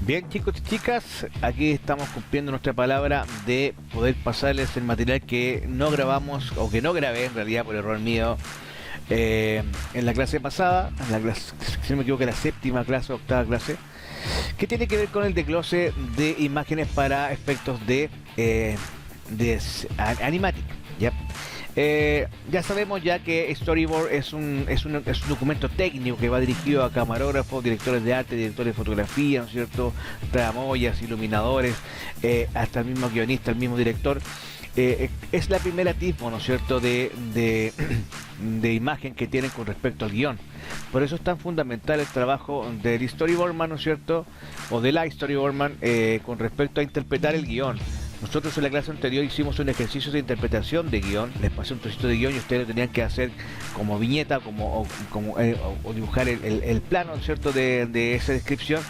Bien, chicos y chicas, aquí estamos cumpliendo nuestra palabra de poder pasarles el material que no grabamos o que no grabé en realidad por error mío en la clase pasada, en la clase, si no me equivoco, la séptima clase, octava clase, que tiene que ver con el desglose de imágenes para efectos de animatic, ¿ya? Ya sabemos ya que Storyboard es un documento técnico que va dirigido a camarógrafos, directores de arte, directores de fotografía, ¿no es cierto? Tramoyas, iluminadores, hasta el mismo guionista, el mismo director. Es la primera atisbo, ¿no es cierto?, de imagen que tienen con respecto al guión. Por eso es tan fundamental el trabajo del Storyboardman, ¿no es cierto?, o de la Storyboardman con respecto a interpretar el guión. Nosotros en la clase anterior hicimos un ejercicio de interpretación de guión, les pasé un trocito de guión y ustedes lo tenían que hacer como viñeta o dibujar el plano, ¿no es cierto?, de esa descripción,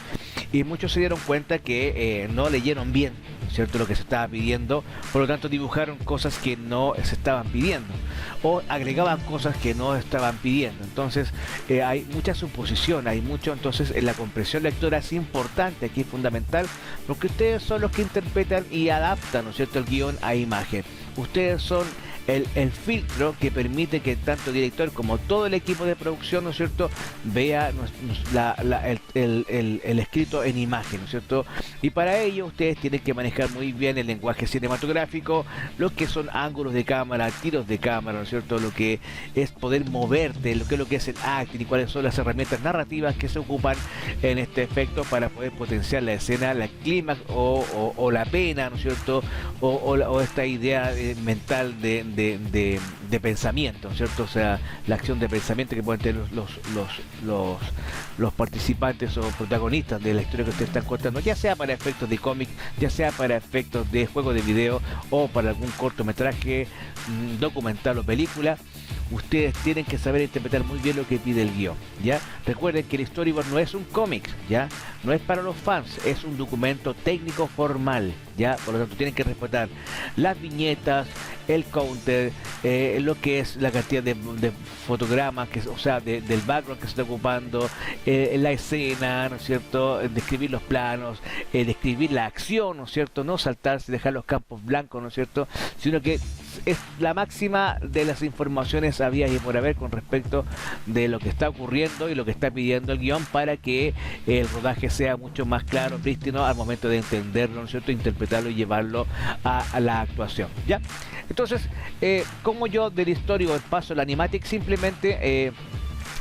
y muchos se dieron cuenta que no leyeron bien, ¿cierto?, lo que se estaba pidiendo, por lo tanto dibujaron cosas que no se estaban pidiendo o agregaban cosas que no estaban pidiendo. Entonces hay mucha suposición, hay mucho, entonces la comprensión lectora es importante, aquí es fundamental, porque ustedes son los que interpretan y adaptan, ¿no es cierto?, el guión a imagen. Ustedes son el filtro que permite que tanto el director como todo el equipo de producción, ¿no es cierto?, vea el escrito en imagen, ¿no es cierto? Y para ello ustedes tienen que manejar muy bien el lenguaje cinematográfico, lo que son ángulos de cámara, tiros de cámara, ¿no es cierto?, lo que es poder moverte, lo que es el acting y cuáles son las herramientas narrativas que se ocupan en este efecto para poder potenciar la escena, la clímax o la pena, ¿no es cierto?, o esta idea mental de pensamiento, ¿no es cierto? O sea, la acción de pensamiento que pueden tener los participantes o protagonistas de la historia que ustedes están contando, ya sea para efectos de cómic, ya sea para efectos de juego de video o para algún cortometraje, documental o película. Ustedes tienen que saber interpretar muy bien lo que pide el guión, ¿ya? Recuerden que el storyboard no es un cómic, ¿ya? No es para los fans, es un documento técnico formal, ¿ya? Por lo tanto tienen que respetar las viñetas, el counter, lo que es la cantidad de fotogramas, o sea, del background que se está ocupando, la escena, ¿no es cierto?, describir los planos, describir la acción, ¿no es cierto?, no saltarse, dejar los campos blancos, ¿no es cierto?, sino que es la máxima de las informaciones habidas y por haber con respecto de lo que está ocurriendo y lo que está pidiendo el guión para que el rodaje sea mucho más claro, prístino al momento de entenderlo, ¿no es cierto?, interpretarlo y llevarlo a la actuación, ¿ya? Entonces, como yo del storyboard paso al animatic, simplemente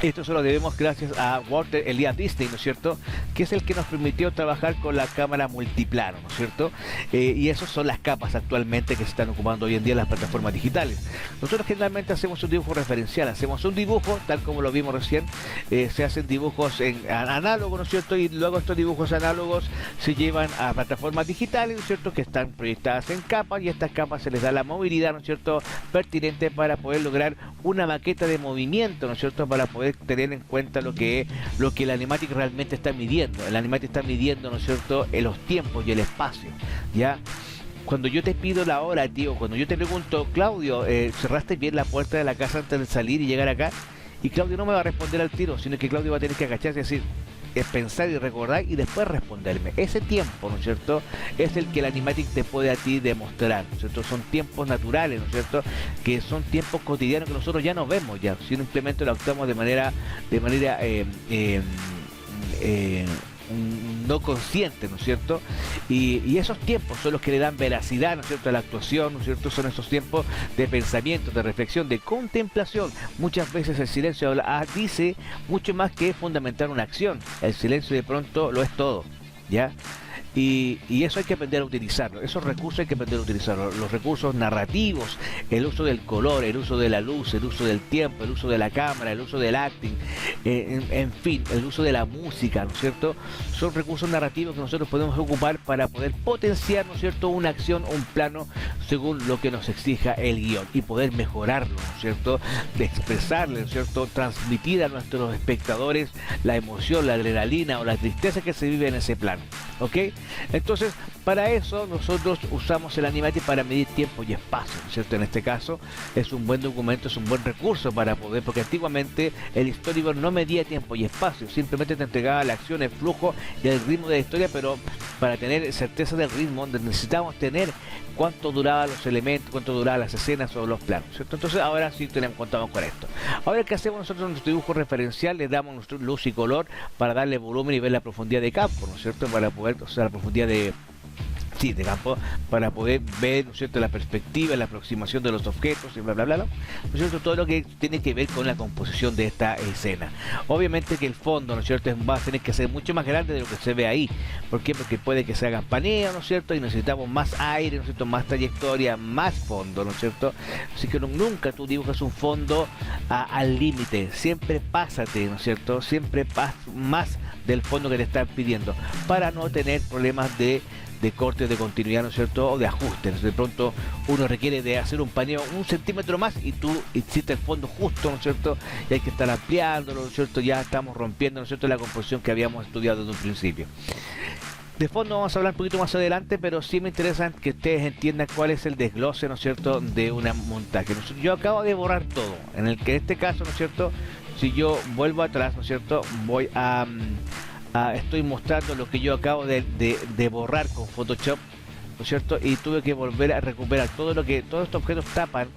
esto se lo debemos gracias a Walter Elias Disney, ¿no es cierto?, que es el que nos permitió trabajar con la cámara multiplano, ¿no es cierto? Y esas son las capas actualmente que se están ocupando hoy en día en las plataformas digitales. Nosotros generalmente hacemos un dibujo referencial, hacemos un dibujo, tal como lo vimos recién, se hacen dibujos en análogo, ¿no es cierto?, y luego estos dibujos análogos se llevan a plataformas digitales, ¿no es cierto?, que están proyectadas en capas, y a estas capas se les da la movilidad, ¿no es cierto?, pertinente para poder lograr una maqueta de movimiento, ¿no es cierto?, para poder tener en cuenta lo que el animatic realmente está midiendo. El animatic está midiendo, ¿no es cierto?, en los tiempos y el espacio, ¿ya? Cuando yo te pido la hora, tío, cuando yo te pregunto, Claudio, ¿cerraste bien la puerta de la casa antes de salir y llegar acá? Y Claudio no me va a responder al tiro, sino que Claudio va a tener que agacharse y decir, pensar y recordar y después responderme. Ese tiempo, ¿no es cierto?, es el que el animatic te puede a ti demostrar, ¿no es cierto? Son tiempos naturales, ¿no es cierto?, que son tiempos cotidianos que nosotros ya no vemos ya, simplemente lo actuamos de manera no consciente, ¿no es cierto? Y esos tiempos son los que le dan veracidad, ¿no es cierto?, a la actuación, ¿no es cierto? Son esos tiempos de pensamiento, de reflexión, de contemplación. Muchas veces el silencio dice mucho más que fundamentar una acción. El silencio de pronto lo es todo, ¿ya? Y eso hay que aprender a utilizarlo, esos recursos hay que aprender a utilizarlos, los recursos narrativos, el uso del color, el uso de la luz, el uso del tiempo, el uso de la cámara, el uso del acting, en fin, el uso de la música, ¿no es cierto? Son recursos narrativos que nosotros podemos ocupar para poder potenciar, ¿no es cierto?, una acción, un plano, según lo que nos exija el guión, y poder mejorarlo, ¿no es cierto?, de expresarle, ¿no es cierto?, transmitir a nuestros espectadores la emoción, la adrenalina o la tristeza que se vive en ese plano, ¿ok? Entonces, Para eso nosotros usamos el Animatic para medir tiempo y espacio, ¿no es cierto? En este caso es un buen documento, es un buen recurso para poder, porque antiguamente el storyboard no medía tiempo y espacio, simplemente te entregaba la acción, el flujo y el ritmo de la historia, pero para tener certeza del ritmo necesitábamos tener cuánto duraban los elementos, cuánto duraban las escenas o los planos, ¿cierto? Entonces ahora sí contamos con esto. Ahora, ¿qué hacemos nosotros en nuestro dibujo referencial? Le damos nuestro luz y color para darle volumen y ver la profundidad de campo, ¿no es cierto? Para poder, o sea, la profundidad de campo, para poder ver, ¿no es cierto?, la perspectiva, la aproximación de los objetos y bla bla bla, ¿no es cierto?, todo lo que tiene que ver con la composición de esta escena. Obviamente que el fondo, ¿no es cierto?, va a tener que ser mucho más grande de lo que se ve ahí. ¿Por qué? Porque puede que se hagan paneos, ¿no es cierto?, y necesitamos más aire, ¿no es cierto?, más trayectoria, más fondo, ¿no es cierto? Así que nunca tú dibujas un fondo al límite, siempre pásate, ¿no es cierto?, siempre más del fondo que te están pidiendo, para no tener problemas de corte de continuidad, ¿no es cierto?, o de ajustes. De pronto uno requiere de hacer un paneo 1 centímetro más y tú hiciste el fondo justo, ¿no es cierto?, y hay que estar ampliándolo, ¿no es cierto?, ya estamos rompiendo, ¿no es cierto?, la composición que habíamos estudiado desde un principio. De fondo vamos a hablar un poquito más adelante, pero sí me interesa que ustedes entiendan cuál es el desglose, ¿no es cierto?, de una montaje. Yo acabo de borrar todo, en este caso, ¿no es cierto?, si yo vuelvo atrás, ¿no es cierto?, voy a estoy mostrando lo que yo acabo de borrar con Photoshop, ¿no es cierto? Y tuve que volver a recuperar todos estos objetos tapan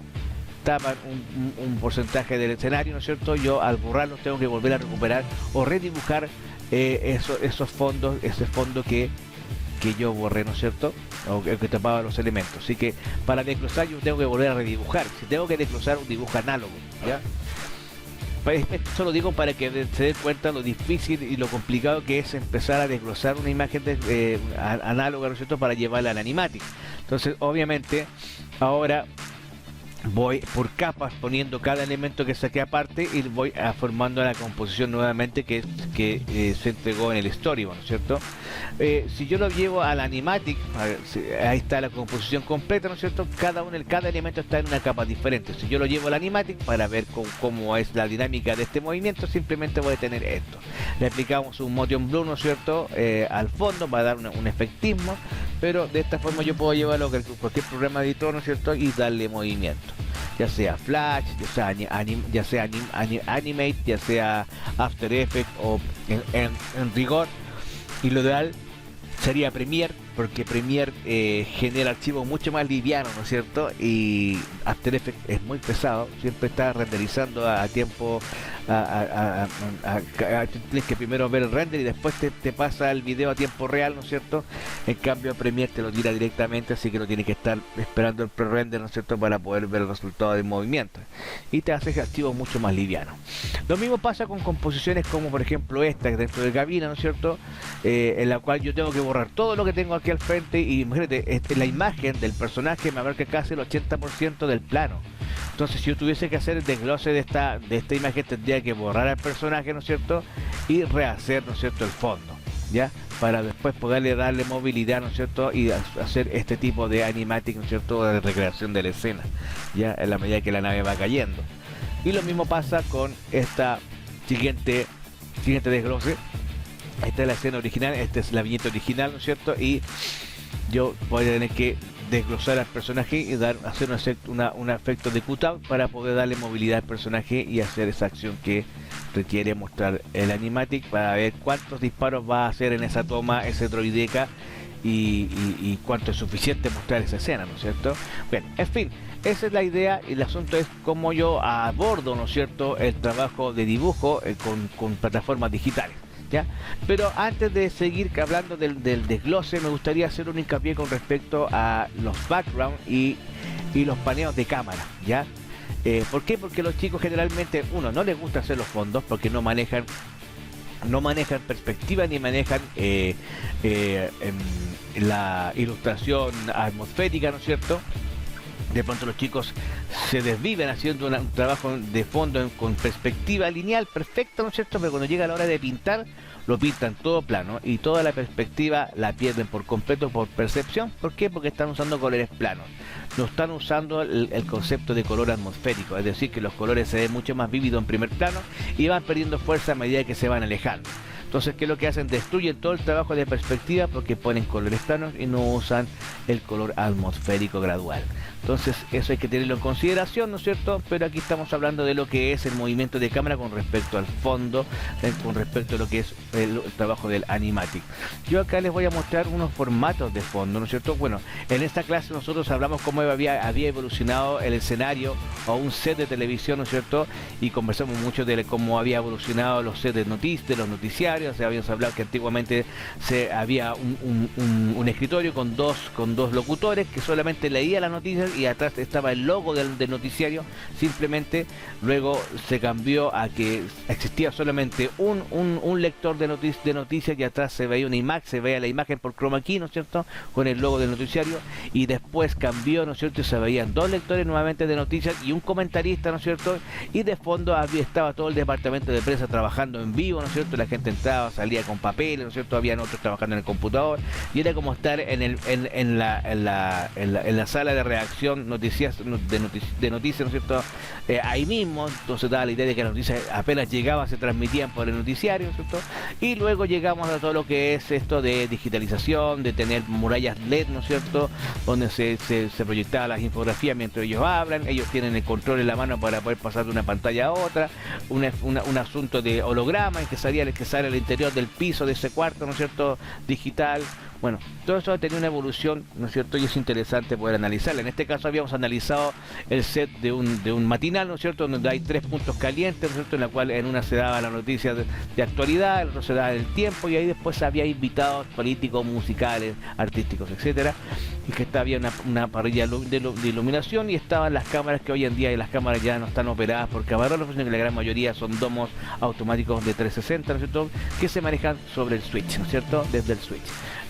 un porcentaje del escenario, ¿no es cierto? Yo al borrarlos tengo que volver a recuperar o redibujar esos fondos, ese fondo que yo borré, ¿no es cierto?, o que tapaba los elementos. Así que para desglosar yo tengo que volver a redibujar. Si tengo que desglosar un dibujo análogo, ¿ya? Esto lo digo para que se den cuenta lo difícil y lo complicado que es empezar a desglosar una imagen análoga, ¿no es cierto?, para llevarla al Animatic. Entonces, obviamente, ahora voy por capas poniendo cada elemento que saqué aparte y voy formando la composición nuevamente que se entregó en el storyboard, ¿no es cierto? Si yo lo llevo al Animatic, ahí está la composición completa, ¿no es cierto? Cada elemento está en una capa diferente. Si yo lo llevo al Animatic para ver cómo es la dinámica de este movimiento, simplemente voy a tener esto. Le aplicamos un motion blur, ¿no es cierto?, al fondo para dar un efectismo, pero de esta forma yo puedo llevarlo a cualquier programa editor, ¿no es cierto?, y darle movimiento, ya sea Flash, ya sea Animate, ya sea After Effects o en rigor. Y lo ideal sería Premiere, porque Premiere genera archivos mucho más livianos, ¿no es cierto? Y After Effects es muy pesado, siempre está renderizando a tiempo, tienes que primero ver el render y después te pasa el video a tiempo real, ¿no es cierto? En cambio Premiere te lo tira directamente, así que no tienes que estar esperando el pre-render, ¿no es cierto?, para poder ver el resultado del movimiento, y te hace archivos mucho más livianos. Lo mismo pasa con composiciones como por ejemplo esta dentro de cabina, ¿no es cierto?, en la cual yo tengo que borrar todo lo que tengo aquí al frente, y imagínate, la imagen del personaje me abarca casi el 80% del plano. Entonces, si yo tuviese que hacer el desglose de esta imagen, tendría que borrar al personaje, ¿no es cierto?, y rehacer, ¿no es cierto?, el fondo, ¿ya?, para después poderle darle movilidad, ¿no es cierto?, y hacer este tipo de animatic, ¿no es cierto?, de recreación de la escena, ya en la medida que la nave va cayendo. Y lo mismo pasa con esta siguiente desglose. Esta es la escena original, esta es la viñeta original, ¿no es cierto?, y yo voy a tener que desglosar al personaje y hacer un efecto de cutout para poder darle movilidad al personaje y hacer esa acción que requiere mostrar el animatic, para ver cuántos disparos va a hacer en esa toma ese droideca y cuánto es suficiente mostrar esa escena, ¿no es cierto? Bien, en fin, esa es la idea, y el asunto es cómo yo abordo, ¿no es cierto?, el trabajo de dibujo con plataformas digitales, ¿ya? Pero antes de seguir hablando del desglose, me gustaría hacer un hincapié con respecto a los backgrounds y los paneos de cámara, ¿ya? ¿Por qué? Porque los chicos generalmente, no les gusta hacer los fondos porque no manejan perspectiva ni manejan la ilustración atmosférica, ¿no es cierto? De pronto los chicos se desviven haciendo un trabajo de fondo con perspectiva lineal perfecta, ¿no es cierto? Pero cuando llega la hora de pintar, lo pintan todo plano y toda la perspectiva la pierden por completo por percepción. ¿Por qué? Porque están usando colores planos. No están usando el concepto de color atmosférico, es decir, que los colores se ven mucho más vívidos en primer plano y van perdiendo fuerza a medida que se van alejando. Entonces, ¿qué es lo que hacen? Destruyen todo el trabajo de perspectiva porque ponen colores planos y no usan el color atmosférico gradual. Entonces, eso hay que tenerlo en consideración, ¿no es cierto? Pero aquí estamos hablando de lo que es el movimiento de cámara con respecto al fondo, con respecto a lo que es el trabajo del animatic. Yo acá les voy a mostrar unos formatos de fondo, ¿no es cierto? Bueno, en esta clase nosotros hablamos cómo había evolucionado el escenario o un set de televisión, ¿no es cierto? Y conversamos mucho de cómo había evolucionado los sets de los noticiarios. O sea, habíamos hablado que antiguamente había un escritorio con dos locutores que solamente leía las noticias y atrás estaba el logo del noticiario. Simplemente luego se cambió a que existía solamente un lector de noticias y atrás se veía una imagen, se veía la imagen por chroma key, ¿no es cierto? Con el logo del noticiario, y después cambió, ¿no es cierto? Y se veían dos lectores nuevamente de noticias y un comentarista, ¿no es cierto? Y de fondo estaba todo el departamento de prensa trabajando en vivo, ¿no es cierto? La gente entraba, salía con papeles, ¿no es cierto? Habían otros trabajando en el computador y era como estar en la sala de redacción de noticias, ¿no es cierto? Ahí mismo. Entonces daba la idea de que las noticias apenas llegaban se transmitían por el noticiario, ¿no es cierto? Y luego llegamos a todo lo que es esto de digitalización, de tener murallas LED, ¿no es cierto? Donde se proyectaban las infografías mientras ellos hablan, ellos tienen el control en la mano para poder pasar de una pantalla a otra, un asunto de holograma en que sale al interior del piso de ese cuarto, ¿no es cierto? Digital. Bueno, todo eso ha tenido una evolución, ¿no es cierto? Y es interesante poder analizarla. En este caso habíamos analizado el set de un matinal, ¿no es cierto? Donde hay 3 puntos calientes, ¿no es cierto? En la cual en una se daba la noticia de actualidad, en otro se daba el tiempo, y ahí después había invitados políticos, musicales, artísticos, etcétera. Y que había una parrilla de iluminación, y estaban las cámaras que hoy en día las cámaras ya no están operadas por camarógrafos, sino que la gran mayoría son domos automáticos de 360, ¿no es cierto? Que se manejan sobre el switch, ¿no es cierto? Desde el switch.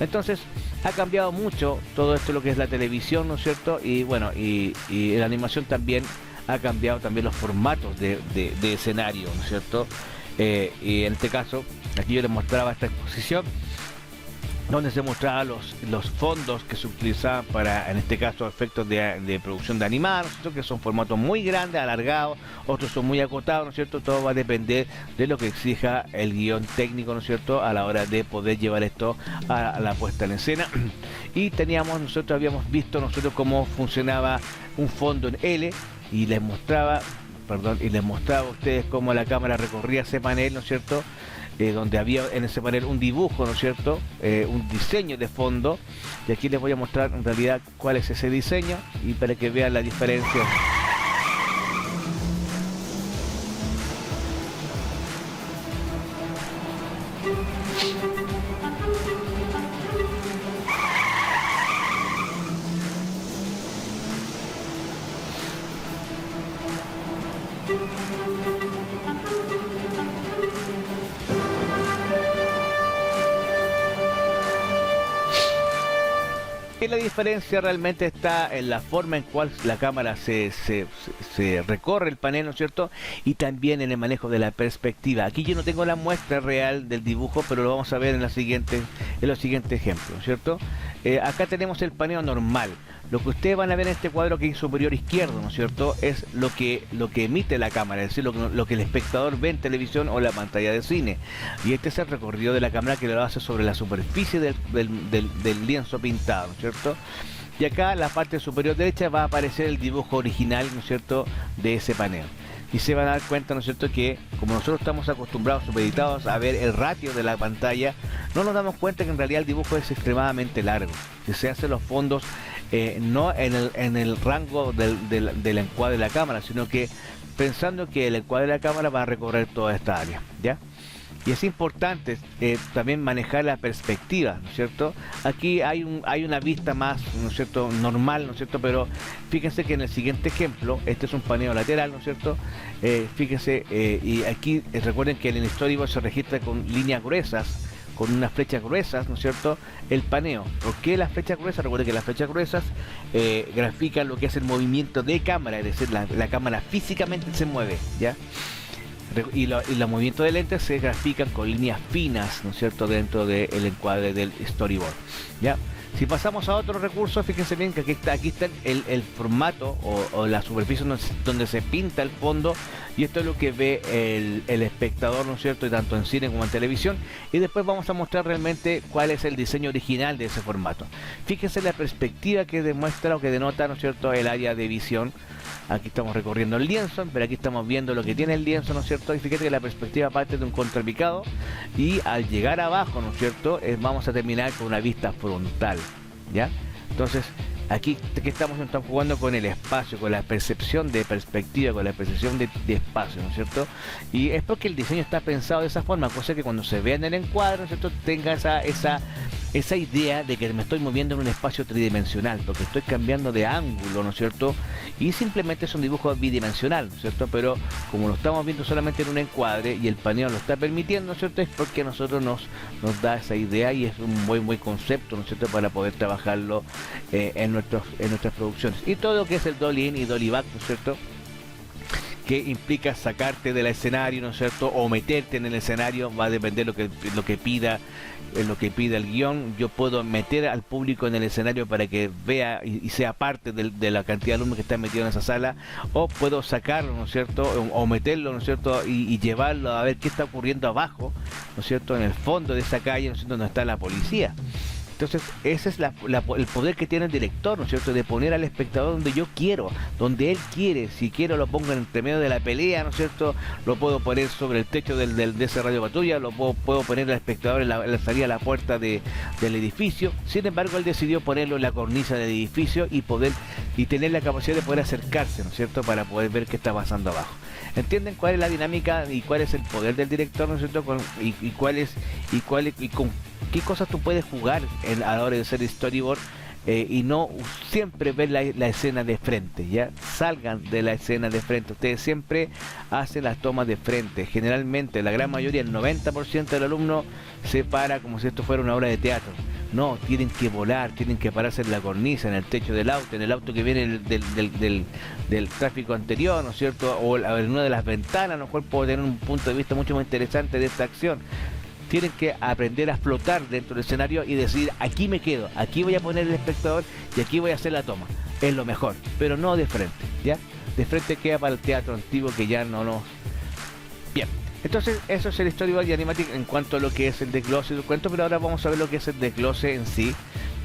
Entonces ha cambiado mucho todo esto, lo que es la televisión, ¿no es cierto? Y bueno, y la animación también ha cambiado también los formatos de escenario, ¿no es cierto? Y en este caso, aquí yo les mostraba esta exposición donde se mostraban los fondos que se utilizaban para, en este caso, efectos de producción de animar, ¿no es cierto? Que son formatos muy grandes, alargados, otros son muy acotados, ¿no es cierto? Todo va a depender de lo que exija el guión técnico, ¿no es cierto? A la hora de poder llevar esto a la puesta en escena. Y nosotros habíamos visto cómo funcionaba un fondo en L, y les mostraba a ustedes cómo la cámara recorría ese panel, ¿no es cierto? Donde había en ese panel un dibujo, ¿no es cierto? Un diseño de fondo, y aquí les voy a mostrar en realidad cuál es ese diseño, y para que vean la diferencia. Y la diferencia realmente está en la forma en cual la cámara se recorre el panel, ¿no es cierto? Y también en el manejo de la perspectiva. Aquí yo no tengo la muestra real del dibujo, pero lo vamos a ver en los siguientes ejemplos, ¿no es cierto? Acá tenemos el paneo normal. Lo que ustedes van a ver en este cuadro que es superior izquierdo, ¿no es cierto? Es lo que emite la cámara, es decir, lo que el espectador ve en televisión o en la pantalla de cine. Y este es el recorrido de la cámara que lo hace sobre la superficie del lienzo pintado, ¿no es cierto? Y acá en la parte superior derecha va a aparecer el dibujo original, ¿no es cierto?, de ese panel. Y se van a dar cuenta, ¿no es cierto?, que como nosotros estamos acostumbrados, supeditados a ver el ratio de la pantalla, no nos damos cuenta que en realidad el dibujo es extremadamente largo. Si se hacen los fondos no en el rango del encuadre de la cámara, sino que pensando que el encuadre de la cámara va a recorrer toda esta área, ¿ya? Y es importante también manejar la perspectiva, ¿no es cierto? Aquí hay una vista más, ¿no es cierto?, normal, ¿no es cierto? Pero fíjense que en el siguiente ejemplo, este es un paneo lateral, ¿no es cierto? Fíjense, y aquí recuerden que el storyboard se registra con líneas gruesas, con unas flechas gruesas, ¿no es cierto?, el paneo. ¿Por qué las flechas gruesas? Recuerden que las flechas gruesas grafican lo que es el movimiento de cámara, es decir, la cámara físicamente se mueve, ¿ya? Y los movimientos de lentes se grafican con líneas finas, ¿no es cierto?, dentro del encuadre del storyboard, ¿ya? Si pasamos a otro recurso, fíjense bien que aquí está el formato o la superficie donde se pinta el fondo, y esto es lo que ve el espectador, ¿no es cierto?, y tanto en cine como en televisión. Y después vamos a mostrar realmente cuál es el diseño original de ese formato. Fíjense la perspectiva que demuestra o que denota, ¿no es cierto?, el área de visión. Aquí estamos recorriendo el lienzo, pero aquí estamos viendo lo que tiene el lienzo, ¿no es cierto? Y fíjate que la perspectiva parte de un contrapicado, y al llegar abajo, ¿no es cierto?, vamos a terminar con una vista frontal, ¿ya? Entonces, aquí que estamos jugando con el espacio, con la percepción de perspectiva, con la percepción de espacio, ¿no es cierto? Y es porque el diseño está pensado de esa forma, cosa que cuando se vea en el encuadre, ¿no es cierto?, tenga esa idea de que me estoy moviendo en un espacio tridimensional, porque estoy cambiando de ángulo, ¿no es cierto? Y simplemente es un dibujo bidimensional, ¿no es cierto? Pero como lo estamos viendo solamente en un encuadre y el paneo lo está permitiendo, ¿no es cierto?, es porque a nosotros nos da esa idea, y es un muy concepto, ¿no es cierto?, para poder trabajarlo en nuestras producciones. Y todo lo que es el dolly in y dolly back, ¿no es cierto?, que implica sacarte del escenario, ¿no es cierto?, o meterte en el escenario, va a depender lo que pida el guión. Yo puedo meter al público en el escenario para que vea y sea parte de la cantidad de alumnos que están metidos en esa sala, o puedo sacarlo, ¿no es cierto?, o meterlo, ¿no es cierto?, y llevarlo a ver qué está ocurriendo abajo, ¿no es cierto?, en el fondo de esa calle, ¿no es cierto?, donde está la policía. Entonces, ese es el poder que tiene el director, ¿no es cierto?, de poner al espectador donde yo quiero, donde él quiere. Si quiero lo pongo en el medio de la pelea, ¿no es cierto?, lo puedo poner sobre el techo de ese radio patrulla, lo puedo poner al espectador en la salida a la puerta del edificio. Sin embargo, él decidió ponerlo en la cornisa del edificio y tener la capacidad de poder acercarse, ¿no es cierto?, para poder ver qué está pasando abajo. ¿Entienden cuál es la dinámica y cuál es el poder del director, ¿no es cierto?, y con qué cosas tú puedes jugar a la hora de hacer storyboard, y no siempre ver la escena de frente? Ya salgan de la escena de frente. Ustedes siempre hacen las tomas de frente. Generalmente, la gran mayoría, el 90% del alumno se para como si esto fuera una obra de teatro. No, tienen que volar, tienen que pararse en la cornisa, en el techo del auto, en el auto que viene del tráfico anterior, ¿no es cierto?, o en una de las ventanas, a lo mejor puedo tener un punto de vista mucho más interesante de esta acción. Tienen que aprender a flotar dentro del escenario y decir, aquí me quedo, aquí voy a poner el espectador y aquí voy a hacer la toma. Es lo mejor, pero no de frente, ¿ya? De frente queda para el teatro antiguo, que ya no nos... Bien, entonces eso es el storyboard y animatic en cuanto a lo que es el desglose del cuento, pero ahora vamos a ver lo que es el desglose en sí.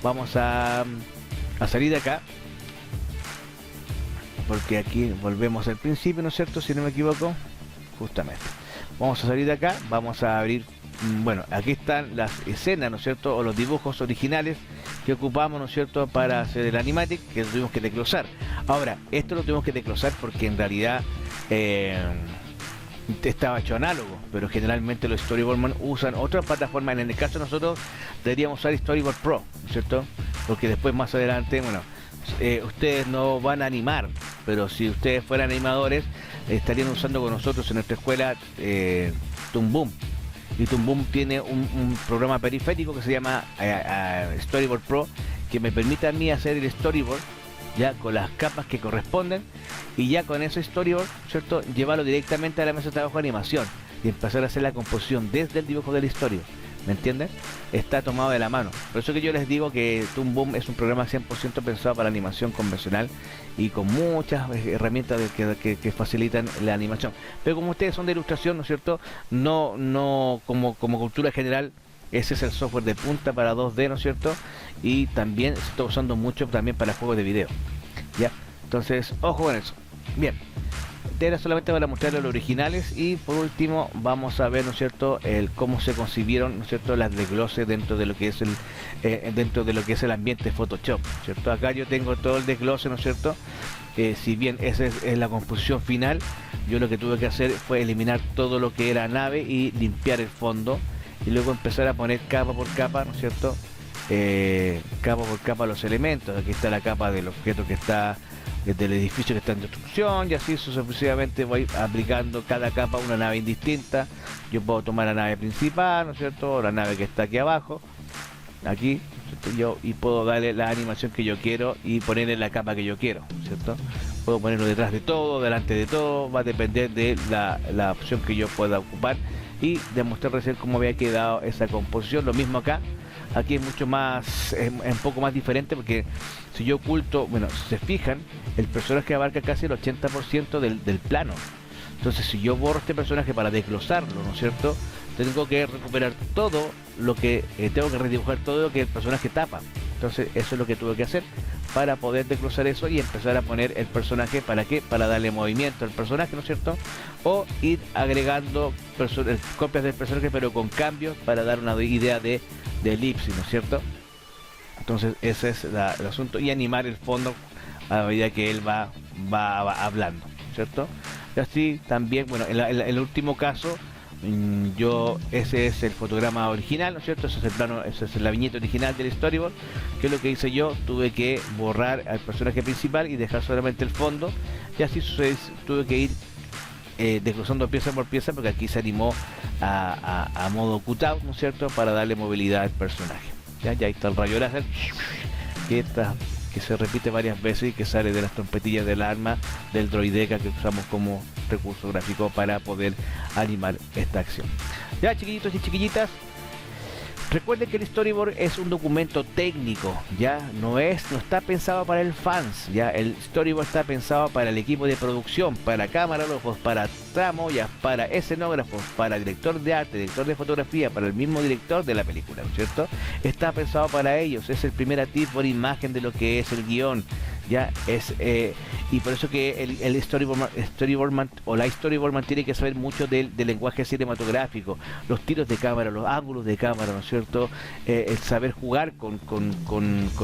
Vamos a salir de acá, porque aquí volvemos al principio, ¿no es cierto?, si no me equivoco, justamente. Vamos a salir de acá, vamos a abrir. Bueno, aquí están las escenas, ¿no es cierto?, o los dibujos originales que ocupamos, ¿no es cierto?, para hacer el animatic, que tuvimos que desglosar. Ahora, esto lo tuvimos que desglosar porque en realidad estaba hecho análogo, pero generalmente los storyboardman usan otra plataforma. En el caso de nosotros deberíamos usar Storyboard Pro, ¿no es cierto?, porque después más adelante, bueno, ustedes no van a animar, pero si ustedes fueran animadores, estarían usando con nosotros en nuestra escuela Toon Boom. Y Toon Boom tiene un programa periférico que se llama Storyboard Pro, que me permite a mí hacer el storyboard ya con las capas que corresponden, y ya con ese storyboard, ¿cierto?, llevarlo directamente a la mesa de trabajo de animación y empezar a hacer la composición desde el dibujo del storyboard. ¿Me entienden? Está tomado de la mano. Por eso que yo les digo que Toon Boom es un programa 100% pensado para animación convencional y con muchas herramientas que facilitan la animación. Pero como ustedes son de ilustración, ¿no es cierto?, no como cultura general, ese es el software de punta para 2D, ¿no es cierto? Y también se está usando mucho también para juegos de video, ¿ya? Entonces, ojo con eso. Bien. Era solamente para mostrarles los originales, y por último vamos a ver, ¿no es cierto?, el cómo se concibieron, ¿no es cierto?, las desgloses dentro de lo que es el ambiente Photoshop, ¿cierto? Acá yo tengo todo el desglose, ¿no es cierto? Si bien esa es la composición final, yo lo que tuve que hacer fue eliminar todo lo que era nave y limpiar el fondo, y luego empezar a poner capa por capa, ¿no es cierto?, capa por capa los elementos. Aquí está la capa del objeto que está del edificio que está en destrucción, y así sucesivamente voy aplicando cada capa a una nave indistinta. Yo puedo tomar la nave principal, ¿no es cierto?, o la nave que está aquí abajo, aquí, ¿cierto?, y puedo darle la animación que yo quiero y ponerle la capa que yo quiero, ¿cierto? Puedo ponerlo detrás de todo, delante de todo, va a depender de la opción que yo pueda ocupar, y demostrar recién cómo había quedado esa composición. Lo mismo acá. aquí es mucho más, es un poco más diferente, porque si yo oculto, bueno, si se fijan, el personaje abarca casi el 80% del plano. Entonces, si yo borro este personaje para desglosarlo, ¿no es cierto?, tengo que recuperar todo lo que, tengo que redibujar todo lo que el personaje tapa. Entonces, eso es lo que tuve que hacer para poder desglosar eso y empezar a poner el personaje. ¿Para qué? Para darle movimiento al personaje, ¿no es cierto? O ir agregando copias del personaje, pero con cambios, para dar una idea de elipsis, ¿no es cierto? Entonces, ese es el asunto. Y animar el fondo a medida que él va hablando, ¿cierto? Y así también, bueno, en el último caso, ese es el fotograma original, ¿no es cierto? Ese es el plano, esa es la viñeta original del storyboard. Que es lo que hice yo, tuve que borrar al personaje principal y dejar solamente el fondo, y así tuve que ir desglosando pieza por pieza, porque aquí se animó a modo cutout, ¿no es cierto?, para darle movilidad al personaje. Ya ahí está el rayo láser que se repite varias veces y que sale de las trompetillas del arma del droideca que usamos como recurso gráfico para poder animar esta acción. Ya, chiquillitos y chiquillitas, recuerden que el storyboard es un documento técnico, ya no está pensado para el fans, ya el storyboard está pensado para el equipo de producción, para camarógrafos, para tramoyas, para escenógrafos, para director de arte, director de fotografía, para el mismo director de la película, ¿no es cierto? Está pensado para ellos, es el primer atisbo por imagen de lo que es el guión. Ya es y por eso que el storyboard o la storyboard tiene que saber mucho del lenguaje cinematográfico, los tiros de cámara, los ángulos de cámara, ¿no es cierto? El saber jugar con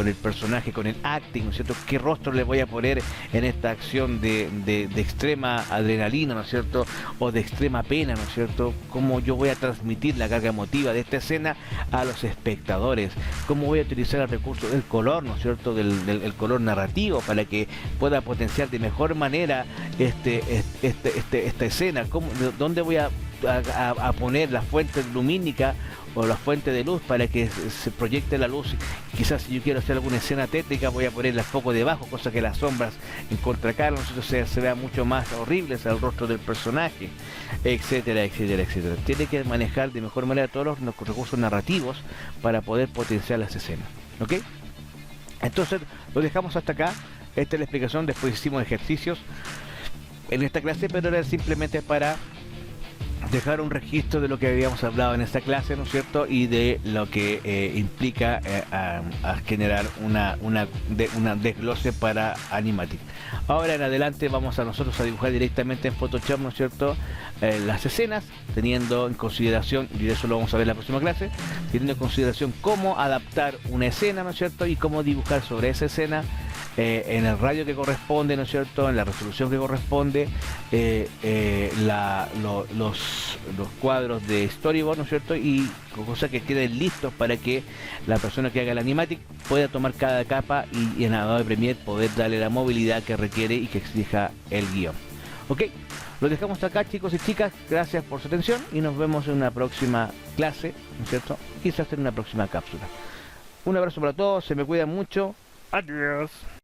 el personaje, con el acting, ¿no es cierto? ¿Qué rostro le voy a poner en esta acción de extrema adrenalina, ¿no es cierto?, o de extrema pena, ¿no es cierto? ¿Cómo yo voy a transmitir la carga emotiva de esta escena a los espectadores? ¿Cómo voy a utilizar el recurso del color, ¿no es cierto?, del color narrativo, para que pueda potenciar de mejor manera esta escena? ¿Dónde voy a poner la fuente lumínica o la fuente de luz para que se proyecte la luz? Quizás si yo quiero hacer alguna escena tétrica, voy a ponerla poco debajo, cosa que las sombras en contracara, nosotros se vea mucho más horribles al rostro del personaje, etcétera, etcétera, etcétera. Tiene que manejar de mejor manera todos los recursos narrativos para poder potenciar las escenas, ¿ok? Entonces lo dejamos hasta acá. Esta es la explicación. Después hicimos ejercicios en esta clase, pero era simplemente para dejar un registro de lo que habíamos hablado en esta clase, ¿no es cierto?, y de lo que implica a generar una desglose para Animatic. Ahora en adelante vamos a nosotros a dibujar directamente en Photoshop, ¿no es cierto?, las escenas, teniendo en consideración, y eso lo vamos a ver en la próxima clase, teniendo en consideración cómo adaptar una escena, ¿no es cierto?, y cómo dibujar sobre esa escena en el radio que corresponde, ¿no es cierto?, en la resolución que corresponde, los cuadros de storyboard, ¿no es cierto?, y cosas que queden listos para que la persona que haga el animatic pueda tomar cada capa y en Adobe Premiere poder darle la movilidad que requiere y que exija el guión. Ok, lo dejamos acá, chicos y chicas. Gracias por su atención y nos vemos en una próxima clase, ¿no es cierto?, quizás en una próxima cápsula. Un abrazo para todos, se me cuidan mucho. Adiós.